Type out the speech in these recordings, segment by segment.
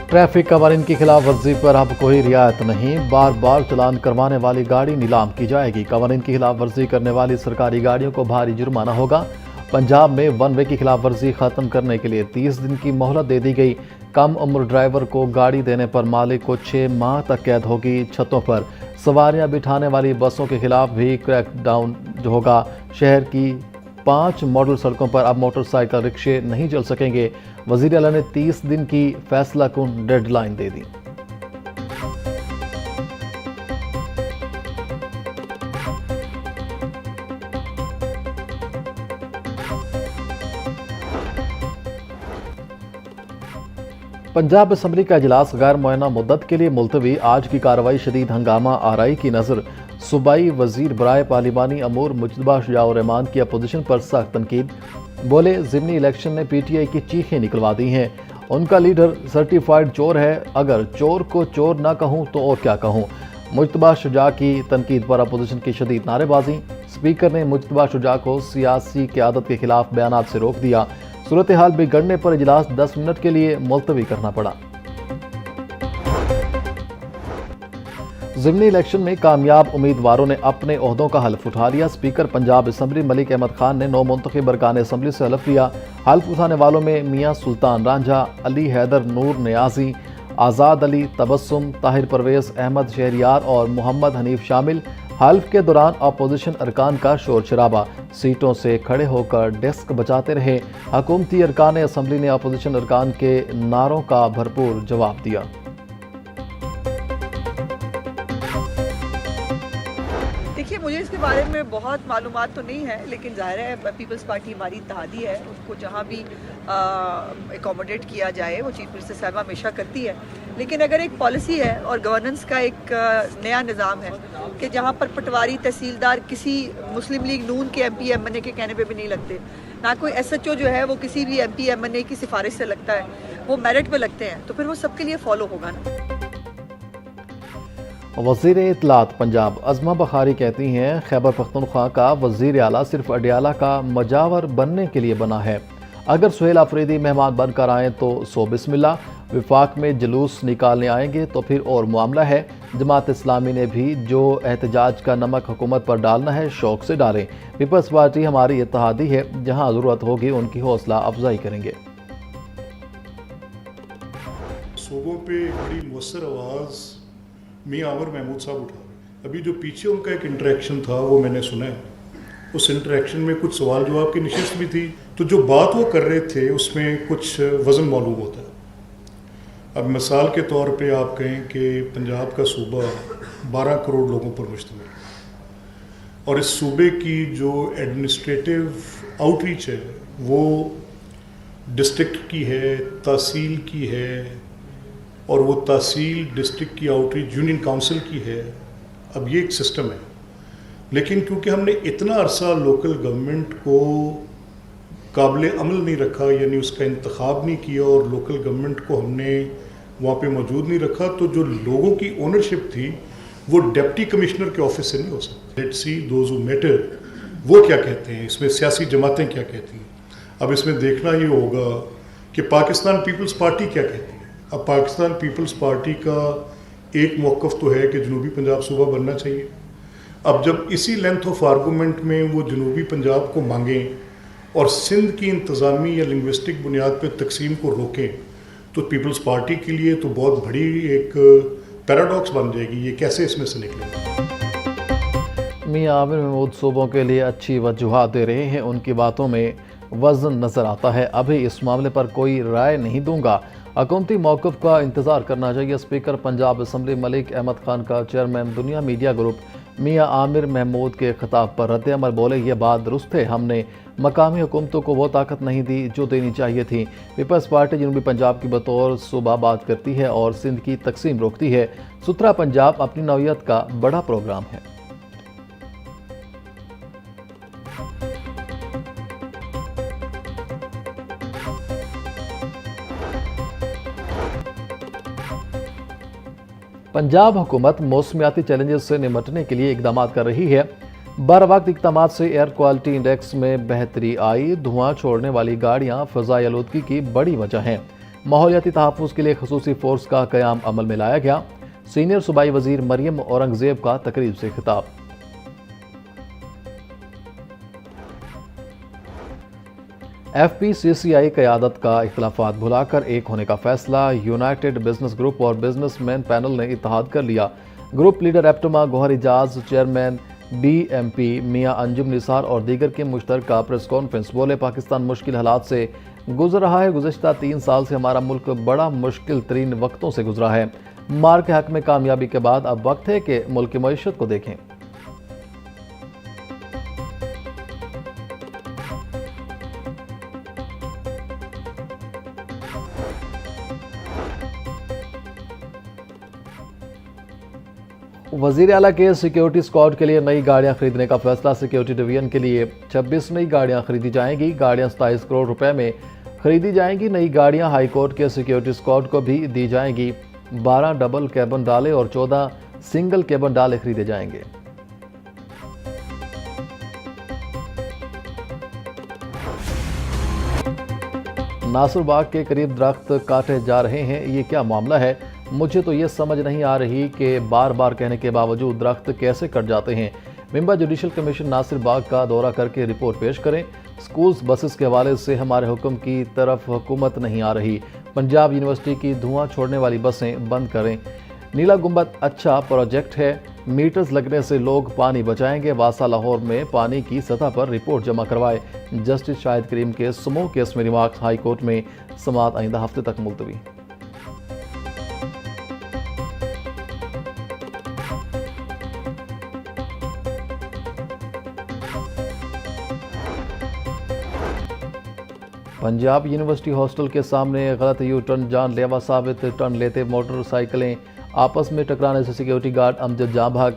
Traffic कवानीन की खिलाफ वर्जी पर अब कोई रियायत नहीं, बार बार चालान करवाने वाली गाड़ी नीलाम की जाएगी। कवानीन की खिलाफ वर्जी करने वाली सरकारी गाड़ियों को भारी जुर्माना होगा। पंजाब में वन वे की खिलाफ वर्जी खत्म करने के लिए 30 दिन की मोहलत दे दी गई। कम उम्र ड्राइवर को गाड़ी देने पर मालिक को 6 माह तक कैद होगी। छतों पर सवारियां बिठाने वाली बसों के खिलाफ भी क्रैकडाउन होगा। शहर की 5 मॉडल सड़कों पर अब मोटरसाइकिल रिक्शे नहीं चल सकेंगे। वजीर आला ने 30 दिन की फैसला कुन डेडलाइन दे दी। पंजाब असम्बली का इजलास गैर मुअय्यना मुद्दत के लिए मुलतवी। आज की कार्रवाई शदीद हंगामा आराई की नजर। सूबाई वजीर बराए पार्लिमानी अमूर मुजतबा शुजाउर रहमान की अपोजिशन पर सख्त तनकीद। बोले ज़िमनी इलेक्शन ने PTI की चीखें निकलवा दी हैं। उनका लीडर सर्टिफाइड चोर है, अगर चोर को चोर ना कहूँ तो और क्या कहूँ। मुजतबा शुजा की तनकीद पर अपोजिशन की शदीद नारेबाजी। स्पीकर ने मुजतबा शुजा को सियासी क़यादत के खिलाफ बयानात से रोक दिया। सूरत हाल बिगड़ने पर इजलास 10 मिनट के लिए मुलतवी करना पड़ा। ज़िमनी इलेक्शन में कामयाब उम्मीदवारों ने अपने ओहदों का हल्फ उठा लिया। स्पीकर पंजाब असम्बली मलिक अहमद खान ने 9 मुंतखब अरकान असम्बली से हल्फ लिया। हल्फ उठाने वालों में मियाँ सुल्तान रांझा, अली हैदर नूर नियाजी, आज़ाद अली, तबस्सुम, ताहिर परवेज़, अहमद शहरियार और मोहम्मद हनीफ शामिल। हल्फ के दौरान अपोजिशन अरकान का शोर शराबा, सीटों से खड़े होकर डेस्क बचाते रहे। हुकूमती अरकान असम्बली ने अपोजिशन अरकान के नारों का भरपूर जवाब दिया। देखिए, मुझे इसके बारे में बहुत मालूमात तो नहीं है, लेकिन ज़ाहिर है पीपल्स पार्टी हमारी इत्तेहादी है, उसको जहाँ भी एकोमोडेट किया जाए वो चीफ मिनिस्टर साहब हमेशा करती है। लेकिन अगर एक पॉलिसी है और गवर्नेंस का एक नया निज़ाम है कि जहाँ पर पटवारी तहसीलदार किसी मुस्लिम लीग नून के MP MNA के कहने पे भी नहीं लगते, ना कोई SHO जो है वो किसी भी MP MNA की सिफारिश से लगता है, वो मेरिट पे लगते हैं, तो फिर वो सबके लिए फॉलो होगा ना। वज़ीर इत्तलात पंजाब अज़मा बखारी कहती हैं, खैबर पख्तूनख्वा का वज़ीर आला सिर्फ अडियाला का मजावर बनने के लिए बना है। अगर सुहेल अफरीदी मेहमान बनकर आएँ तो सो बिस्मिल्लाह, विफाक में जुलूस निकालने आएंगे तो फिर और मामला है। जमात इस्लामी ने भी जो एहतजाज का नमक हुकूमत पर डालना है शौक से डालें। पीपल्स पार्टी हमारी इत्तेहादी है, जहाँ ज़रूरत होगी उनकी हौसला अफजाई करेंगे। सूबों पे एक बड़ी मुअस्सर आवाज़ मियां आमिर महमूद साहब उठा रहे। अभी जो पीछे उनका एक इंटरेक्शन था वो मैंने सुना है। उस इंटरेक्शन में कुछ सवाल जवाब की नशिस्त भी थी, तो जो बात वो कर रहे थे उसमें कुछ वज़न मालूम होता है। अब मिसाल के तौर पे आप कहें कि पंजाब का सूबा 12 करोड़ लोगों पर मुश्तमिल है और इस सूबे की जो एडमिनिस्ट्रेटिव आउटरीच है वो डिस्ट्रिक्ट की है, तहसील की है, और वो तहसील डिस्ट्रिक्ट की आउटरीच यूनियन काउंसिल की है। अब ये एक सिस्टम है, लेकिन क्योंकि हमने इतना अरसा लोकल गवर्नमेंट को काबिल अमल नहीं रखा, यानी उसका इंतखाब नहीं किया और लोकल गवर्नमेंट को हमने वहाँ पे मौजूद नहीं रखा, तो जो लोगों की ओनरशिप थी वो डिप्टी कमिश्नर के ऑफिस से नहीं हो सकती। Let's see those who matter वो क्या कहते हैं, इसमें सियासी जमातें क्या कहती हैं। अब इसमें देखना ये होगा कि पाकिस्तान पीपल्स पार्टी क्या कहती है। अब पाकिस्तान पीपल्स पार्टी का एक मौक़िफ़ तो है कि जनूबी पंजाब सूबा बनना चाहिए। अब जब इसी लेंथ ऑफ आर्गूमेंट में वो जनूबी पंजाब को मांगें और सिंध की इंतज़ामी या लिंग्विस्टिक बुनियाद पर तकसीम को रोकें, तो पीपल्स पार्टी के लिए तो बहुत बड़ी एक पैराडॉक्स बन जाएगी। ये कैसे इसमें से निकलेगा। मियां आमिर महमूद सूबों के लिए अच्छी वजूहात दे रहे हैं, उनकी बातों में वज़न नज़र आता है। अभी इस मामले पर कोई राय नहीं दूंगा, हुकूमती मौक़िफ़ का इंतज़ार करना चाहिए। स्पीकर पंजाब असम्बली मलिक अहमद खान का चेयरमैन दुनिया मीडिया ग्रुप मियां आमिर महमूद के खिताब पर रद्द-ए-अमल बोले, ये बात दुरुस्त है, हमने मकामी हुकूमतों को वो ताकत नहीं दी जो देनी चाहिए थी। पीपल्स पार्टी जनूबी पंजाब की बतौर सूबा बात करती है और सिंध की तकसीम रोकती है। सुथरा पंजाब अपनी नौयत का बड़ा प्रोग्राम है। पंजाब हुकूमत मौसमियाती चैलेंजेस से निपटने के लिए इकदाम कर रही है। बर वक्त इकदाम से एयर क्वालिटी इंडेक्स में बेहतरी आई। धुआं छोड़ने वाली गाड़ियां फ़ज़ाई आलूदगी की बड़ी वजह हैं। माहौलियाती तहफ़्फ़ुज़ के लिए खसूसी फोर्स का क़याम अमल में लाया गया। सीनियर सूबाई वज़ीर मरियम औरंगज़ेब का तकरीब से खिताब। FPCCI क़यादत का इख्तिलाफ़ात भुलाकर एक होने का फैसला। यूनाइटेड बिजनेस ग्रुप और बिजनेसमैन पैनल ने इत्तेहाद कर लिया। Group leader APTMA Gauhar Ijaz, chairman BMP Mian Anjum Nisar और दीगर की मुश्तरका प्रेस कॉन्फ्रेंस। बोले, पाकिस्तान मुश्किल हालात से गुजर रहा है। गुज़श्ता 3 साल से हमारा मुल्क बड़ा मुश्किल तरीन वक्तों से गुजरा है। मार के हक में कामयाबी के बाद अब वक्त है कि मुल्क की मईशत को देखें। वज़ीर आला के सिक्योरिटी स्क्वाड के लिए नई गाड़ियां खरीदने का फैसला। सिक्योरिटी डिवीजन के लिए 26 नई गाड़ियां खरीदी जाएंगी। गाड़ियां 27 करोड़ रुपए में खरीदी जाएंगी। नई गाड़ियां हाईकोर्ट के सिक्योरिटी स्क्वाड को भी दी जाएंगी। 12 डबल कैबन डाले और 14 सिंगल कैबन डाले खरीदे जाएंगे। नासिर बाग के करीब दरख्त काटे जा रहे हैं, ये क्या मामला है? मुझे तो ये समझ नहीं आ रही कि बार बार कहने के बावजूद दरख्त कैसे कट जाते हैं। मेंबर जुडिशल कमीशन नासिर बाग का दौरा करके रिपोर्ट पेश करें। स्कूल्स बसेस के हवाले से हमारे हुक्म की तरफ हुकूमत नहीं आ रही। पंजाब यूनिवर्सिटी की धुआं छोड़ने वाली बसें बंद करें। नीला गुंबद अच्छा प्रोजेक्ट है, मीटर्स लगने से लोग पानी बचाएंगे। वासा लाहौर में पानी की सतह पर रिपोर्ट जमा करवाए। जस्टिस शाहिद करीम के समूह केस में रिमार्क्स। हाई कोर्ट में समाअत आइंदा हफ्ते तक मुलतवी। पंजाब यूनिवर्सिटी हॉस्टल के सामने गलत यू टर्न जानलेवा साबित। टर्न लेते मोटरसाइकिलें आपस में टकराने से सिक्योरिटी गार्ड अमजद जाँ भाग।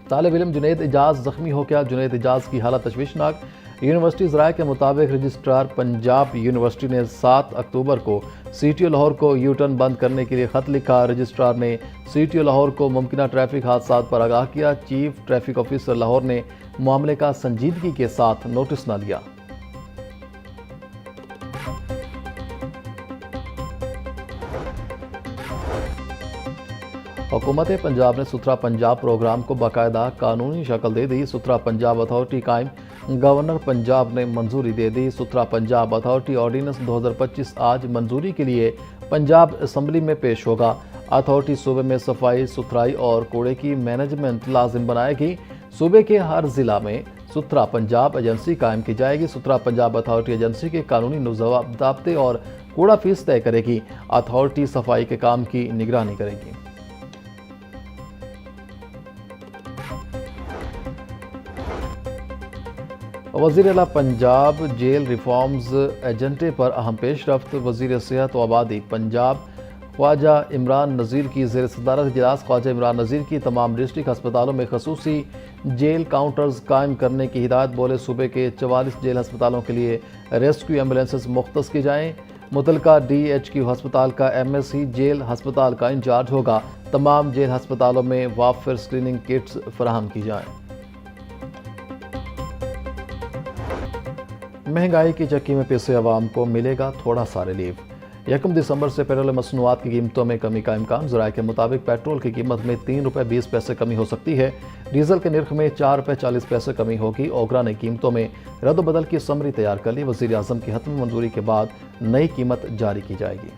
तालिब इल्म जुनैद इजाज़ जख्मी हो गया। जुनैद इजाज़ की हालत तशवीशनाक। यूनिवर्सिटी ज़राए के मुताबिक रजिस्ट्रार पंजाब यूनिवर्सिटी ने 7 अक्टूबर को CTO लाहौर को यू टर्न बंद करने के लिए ख़त लिखा। रजिस्ट्रार ने CTO लाहौर को मुमकिन ट्रैफिक हादसा पर आगाह किया। चीफ ट्रैफिक ऑफिसर लाहौर ने मामले का संजीदगी के साथ नोटिस न लिया। हुकूमत पंजाब ने सुथरा पंजाब प्रोग्राम को बाकायदा कानूनी शक्ल दे दी। सुथरा पंजाब अथॉरिटी कायम। गवर्नर पंजाब ने मंजूरी दे दी। सुथरा पंजाब अथॉरिटी ऑर्डिनेंस 2025 आज मंजूरी के लिए पंजाब असम्बली में पेश होगा। अथॉरिटी सूबे में सफाई सुथराई और कूड़े की मैनेजमेंट लाजिम बनाएगी। सूबे के हर जिला में सुथरा पंजाब एजेंसी कायम की जाएगी। सुथरा पंजाब अथॉरिटी एजेंसी के कानूनी ज़ाब्ते और कूड़ा फीस तय करेगी। अथॉरिटी सफाई के काम की निगरानी करेगी। वज़ीर आला पंजाब जेल रिफॉर्म्स एजेंडे पर अहम पेशरफ्त। वज़ीर सेहत व आबादी पंजाब ख्वाजा इमरान नज़ीर की ज़ेर सदारत इजलास। ख्वाजा इमरान नज़ीर की तमाम डिस्ट्रिक्ट अस्पतालों में खसूसी जेल काउंटर्स कायम करने की हिदायत। बोले, सूबे के 44 जेल अस्पतालों के लिए रेस्क्यू एम्बुलेंसेस मुख्तस की जाएँ। मुतलका DHQ अस्पताल का MSc जेल अस्पताल का इंचार्ज होगा। तमाम जेल अस्पतालों में वाफिर स्क्रीनिंग किट्स फराहम की जाएँ। महंगाई की चक्की में पिसे अवाम को मिलेगा थोड़ा सा रिलीफ। 1 दिसंबर से पेट्रोल मसनूआत की कीमतों में कमी का इम्कान। ज़राए के मुताबिक पेट्रोल की कीमत में 3 रुपये 20 पैसे कमी हो सकती है। डीजल के निर्ख में 4 रुपये 40 पैसे कमी होगी। ओगरा ने कीमतों में रद्द-बदल की समरी तैयार कर ली। वज़ीर आज़म की हतमी मंजूरी के बाद नई कीमत जारी की जाएगी।